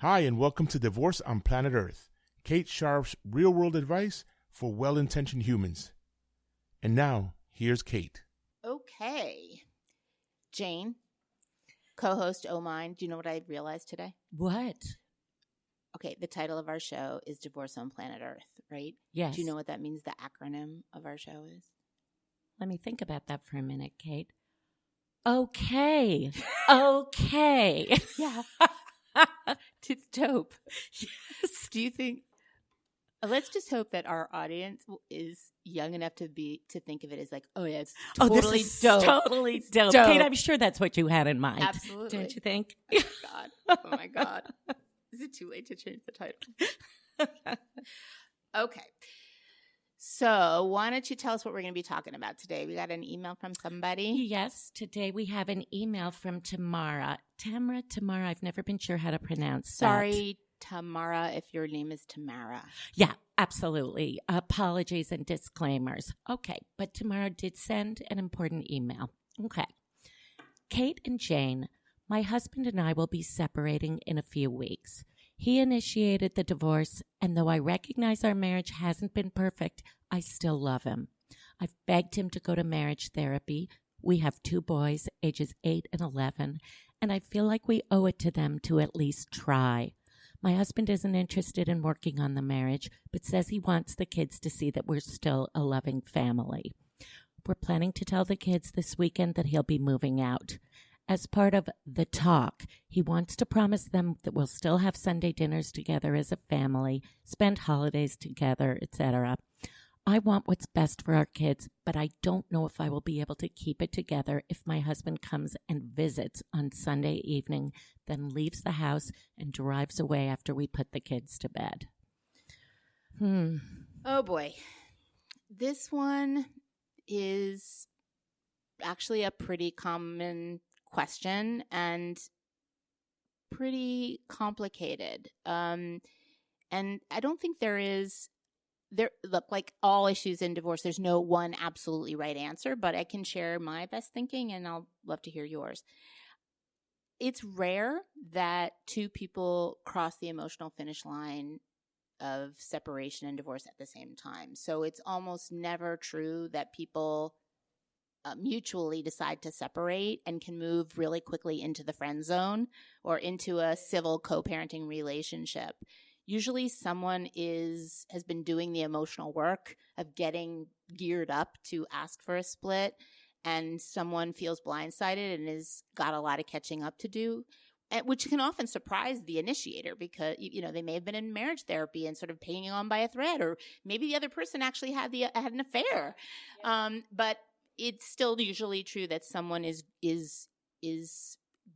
Hi, and welcome to Divorce on Planet Earth, Kate Scharff's real-world advice for well-intentioned humans. And now, here's Kate. Okay. Jane, co-host Oh Mine, do you know what I realized today? What? Okay, the title of our show is Divorce on Planet Earth, right? Yes. Do you know what that means, the acronym of our show is? Let me think about that for a minute, Kate. Okay. Okay. Yeah. It's dope. Yes. Do you think... Let's just hope that our audience is young enough to think of it as like, oh yeah, it's totally this is dope. Totally It's dope. dope. Kate, I'm sure that's what you had in mind. Absolutely. Don't you think? Oh my God. Oh my God. Is it too late to change the title? Okay. So why don't you tell us what we're going to be talking about today? We got an email from somebody. Yes, today we have an email from Tamara. Tamara, I've never been sure how to pronounce that. Sorry, Tamara, if your name is Tamara. Yeah, absolutely. Apologies and disclaimers. Okay, but Tamara did send an important email. Okay. Kate and Jane, my husband and I will be separating in a few weeks. He initiated the divorce, and though I recognize our marriage hasn't been perfect, I still love him. I've begged him to go to marriage therapy. We have 2 boys, ages 8 and 11, and I feel like we owe it to them to at least try. My husband isn't interested in working on the marriage, but says he wants the kids to see that we're still a loving family. We're planning to tell the kids this weekend that he'll be moving out. As part of the talk, he wants to promise them that we'll still have Sunday dinners together as a family, spend holidays together, etc. I want what's best for our kids, but I don't know if I will be able to keep it together if my husband comes and visits on Sunday evening, then leaves the house and drives away after we put the kids to bed. Oh boy. This one is actually a pretty common question and pretty complicated. And I don't think look, like all issues in divorce, there's no one absolutely right answer, but I can share my best thinking and I'll love to hear yours. It's rare that 2 people cross the emotional finish line of separation and divorce at the same time. So it's almost never true that people mutually decide to separate and can move really quickly into the friend zone or into a civil co-parenting relationship. Usually someone has been doing the emotional work of getting geared up to ask for a split, and someone feels blindsided and has got a lot of catching up to do, which can often surprise the initiator because, they may have been in marriage therapy and sort of hanging on by a thread, or maybe the other person actually had an affair. Yeah. But it's still usually true that someone is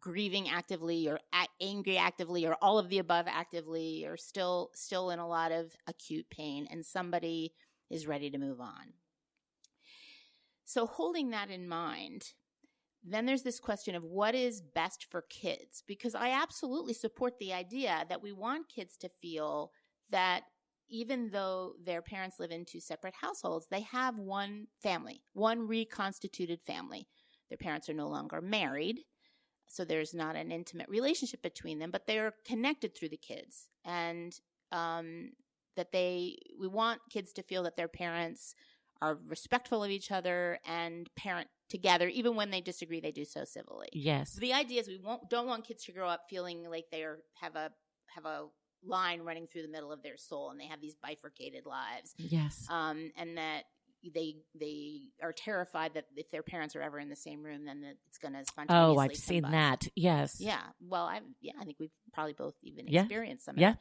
grieving actively or angry actively or all of the above actively or still in a lot of acute pain, and somebody is ready to move on. So holding that in mind, then there's this question of what is best for kids, because I absolutely support the idea that we want kids to feel that even though their parents live in 2 separate households, they have one family, one reconstituted family. Their parents are no longer married, so there's not an intimate relationship between them, but they're connected through the kids. And that we want kids to feel that their parents are respectful of each other and parent together, even when they disagree, they do so civilly. Yes. So the idea is we don't want kids to grow up feeling like they have a line running through the middle of their soul and they have these bifurcated lives. Yes. And that they are terrified that if their parents are ever in the same room, then it's going to spontaneously. Oh, I've seen that. Yes. Yeah. Well, I think we've probably both even experienced some of that.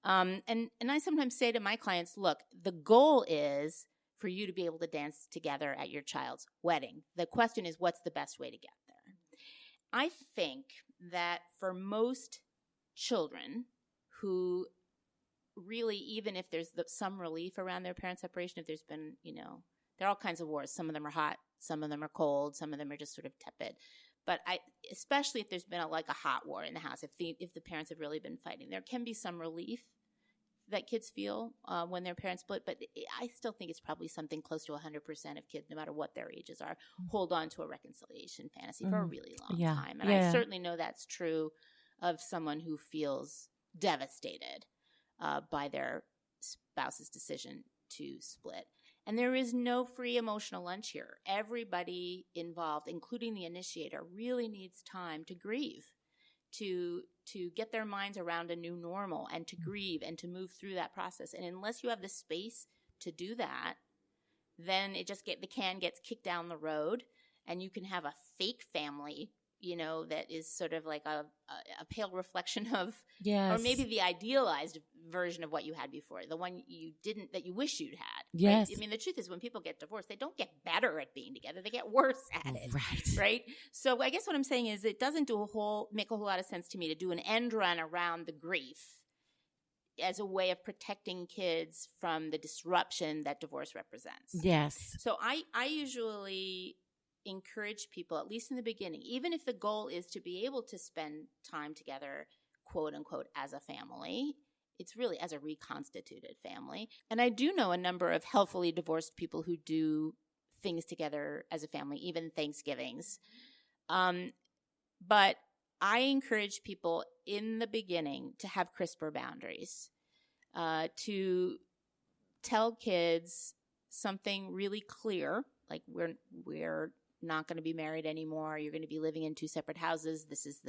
And I sometimes say to my clients, look, the goal is for you to be able to dance together at your child's wedding. The question is, what's the best way to get there? I think that for most children who really, even if there's some relief around their parent separation, if there's been, there are all kinds of wars. Some of them are hot, some of them are cold, some of them are just sort of tepid. But especially if there's been a hot war in the house, if the parents have really been fighting, there can be some relief that kids feel when their parents split. But I still think it's probably something close to 100% of kids, no matter what their ages are, hold on to a reconciliation fantasy for a really long time. And I certainly know that's true of someone who feels devastated by their spouse's decision to split. And there is no free emotional lunch here. Everybody involved, including the initiator, really needs time to grieve, to get their minds around a new normal and to grieve and to move through that process. And unless you have the space to do that, then the can gets kicked down the road, and you can have a fake family, that is sort of like a pale reflection of, yes, or maybe the idealized version of what you had before, the one that you wish you'd had. Yes. Right? I mean, the truth is, when people get divorced, they don't get better at being together; they get worse at it. Right. Right. So I guess what I'm saying is, it doesn't make a whole lot of sense to me to do an end run around the grief as a way of protecting kids from the disruption that divorce represents. Yes. So I usually encourage people, at least in the beginning, even if the goal is to be able to spend time together, quote unquote, as a family, it's really as a reconstituted family. And I do know a number of healthfully divorced people who do things together as a family, even Thanksgivings. But I encourage people in the beginning to have crisper boundaries, to tell kids something really clear, like we're not going to be married anymore. You're going to be living in two separate houses. This is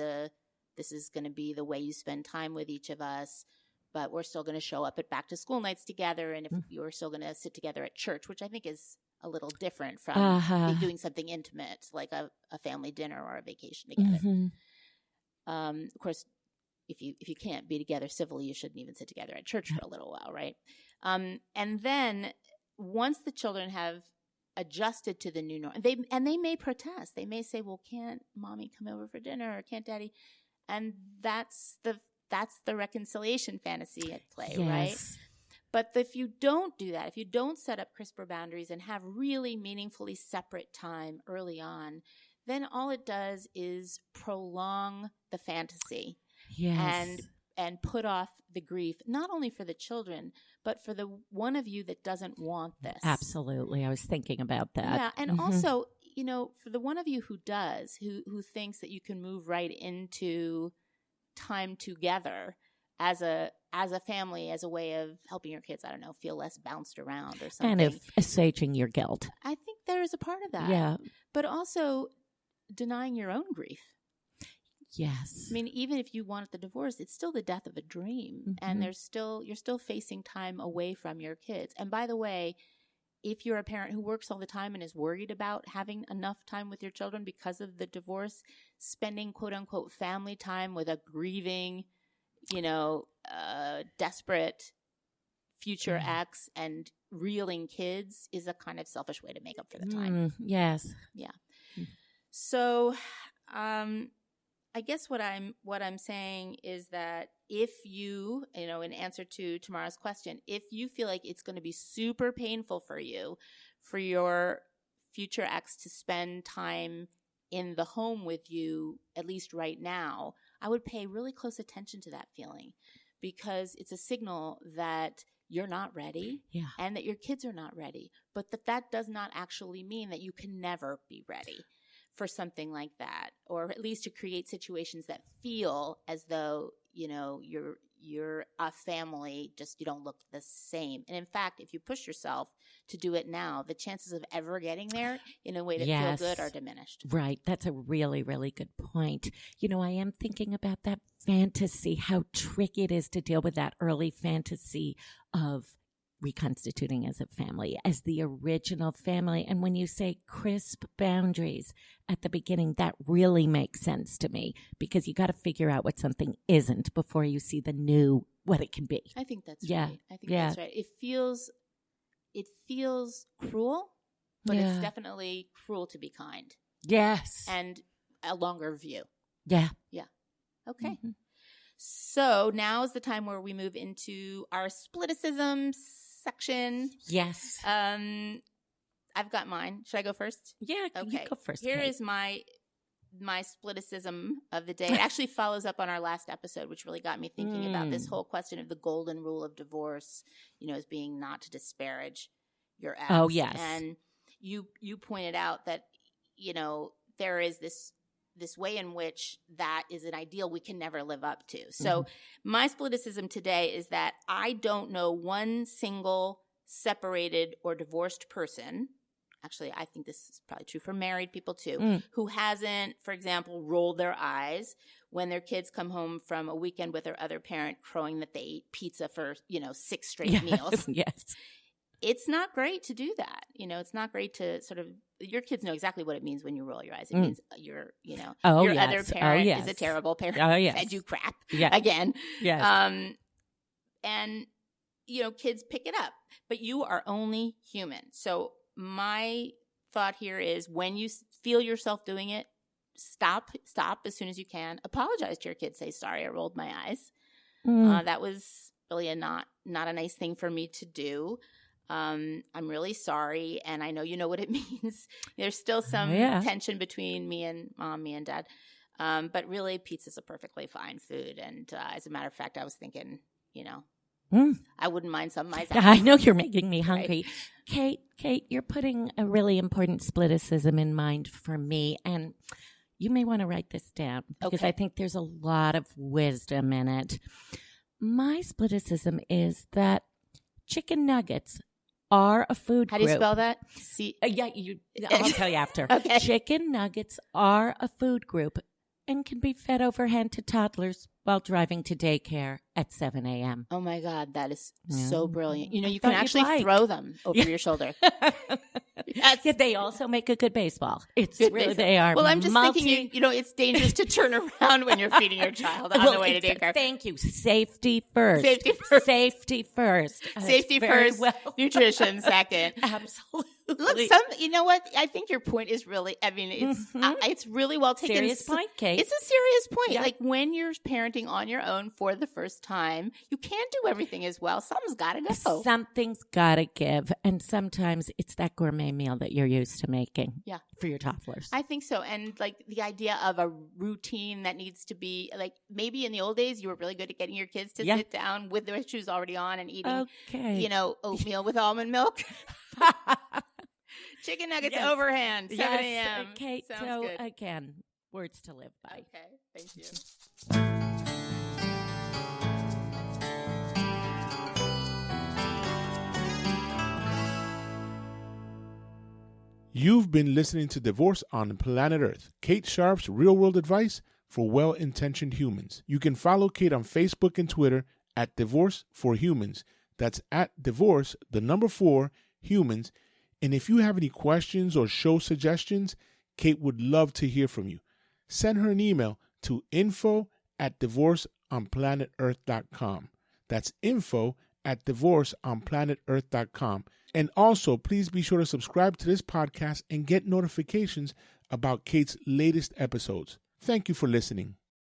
going to be the way you spend time with each of us. But we're still going to show up at back to school nights together, and if you're still going to sit together at church, which I think is a little different from doing something intimate like a family dinner or a vacation together. Mm-hmm. Of course, if you can't be together civilly, you shouldn't even sit together at church for a little while, right? And then once the children have adjusted to the new norm, they may protest. They may say, "Well, can't mommy come over for dinner, or can't daddy?" And that's the reconciliation fantasy at play, yes, right? But if you don't do that, if you don't set up crisper boundaries and have really meaningfully separate time early on, then all it does is prolong the fantasy. yes, and put off the grief, not only for the children, but for the one of you that doesn't want this. Absolutely. I was thinking about that. Yeah, and also, for the one of you who does, who thinks that you can move right into time together as a family, as a way of helping your kids, I don't know, feel less bounced around or something. And of assuaging your guilt. I think there is a part of that. Yeah. But also denying your own grief. Yes. I mean, even if you wanted the divorce, it's still the death of a dream. And you're still facing time away from your kids. And by the way, if you're a parent who works all the time and is worried about having enough time with your children because of the divorce, spending quote unquote family time with a grieving, desperate future ex and reeling kids is a kind of selfish way to make up for the time. Yes. Yeah. So, I guess what I'm saying is that if you, in answer to tomorrow's question, if you feel like it's going to be super painful for you, for your future ex to spend time in the home with you, at least right now, I would pay really close attention to that feeling, because it's a signal that you're not ready and that your kids are not ready, but that does not actually mean that you can never be ready for something like that, or at least to create situations that feel as though, you're a family, just you don't look the same. And in fact, if you push yourself to do it now, the chances of ever getting there in a way that feel good are diminished. Right. That's a really, really good point. I am thinking about that fantasy, how tricky it is to deal with that early fantasy of reconstituting as a family, as the original family. And when you say crisp boundaries at the beginning, that really makes sense to me, because you got to figure out what something isn't before you see the new, what it can be. I think that's right. I think that's right. It feels cruel, but it's definitely cruel to be kind. Yes. And a longer view. Yeah. Yeah. Okay. So now is the time where we move into our spliticism section. Yes. I've got mine. Should I go first? Yeah, okay. You go first. Here Kate. is my spliticism of the day. It actually follows up on our last episode, which really got me thinking about this whole question of the golden rule of divorce, as being not to disparage your ex. Oh, yes. And you pointed out that, there is this this way in which that is an ideal we can never live up to. So my spliticism today is that I don't know one single separated or divorced person, actually I think this is probably true for married people too, who hasn't, for example, rolled their eyes when their kids come home from a weekend with their other parent crowing that they ate pizza for, 6 straight meals. Yes. It's not great to do that. It's not great to sort of, your kids know exactly what it means when you roll your eyes. It means your other parent is a terrible parent. Oh, yes. Fed you crap again. Yes. And, kids pick it up, but you are only human. So my thought here is when you feel yourself doing it, stop as soon as you can. Apologize to your kids. Say, sorry, I rolled my eyes. That was really not a nice thing for me to do. I'm really sorry, and I know you know what it means. There's still some tension between me and mom, me and dad. But really, pizza's a perfectly fine food. And as a matter of fact, I was thinking, I wouldn't mind some myself. I know you're making me hungry. Right. Kate, you're putting a really important spliticism in mind for me, and you may want to write this down because I think there's a lot of wisdom in it. My spliticism is that chicken nuggets are a food group. How do you spell that? I'll tell you after. Okay. Chicken nuggets are a food group and can be fed overhand to toddlers while driving to daycare at 7 a.m. Oh, my God. That is so brilliant. You can actually throw them over your shoulder. They also make a good baseball. They are. Well, I'm just thinking, it's dangerous to turn around when you're feeding your child on the way to daycare. Thank you. Safety first. Safety first. Safety first. Safety first. Well. Nutrition second. Absolutely. Look, you know what? I think your point is really, it's really well taken. Serious point, Kate. It's a serious point. Yeah. Like when you're parenting on your own for the first time, you can't do everything as well. Something's got to go. Something's got to give. And sometimes it's that gourmet meal that you're used to making for your toddlers. I think so. And like the idea of a routine that needs to be like maybe in the old days, you were really good at getting your kids to sit down with their shoes already on and eating, oatmeal with almond milk. Chicken nuggets overhand, 7 a.m. Kate, Sounds good. Again, words to live by. Okay, thank you. You've been listening to Divorce on Planet Earth, Kate Scharff's real-world advice for well-intentioned humans. You can follow Kate on Facebook and Twitter at Divorce for Humans. That's at Divorce, 4, Humans. And if you have any questions or show suggestions, Kate would love to hear from you. Send her an email to info@divorceonplanetearth.com. That's info@divorceonplanetearth.com. And also, please be sure to subscribe to this podcast and get notifications about Kate's latest episodes. Thank you for listening.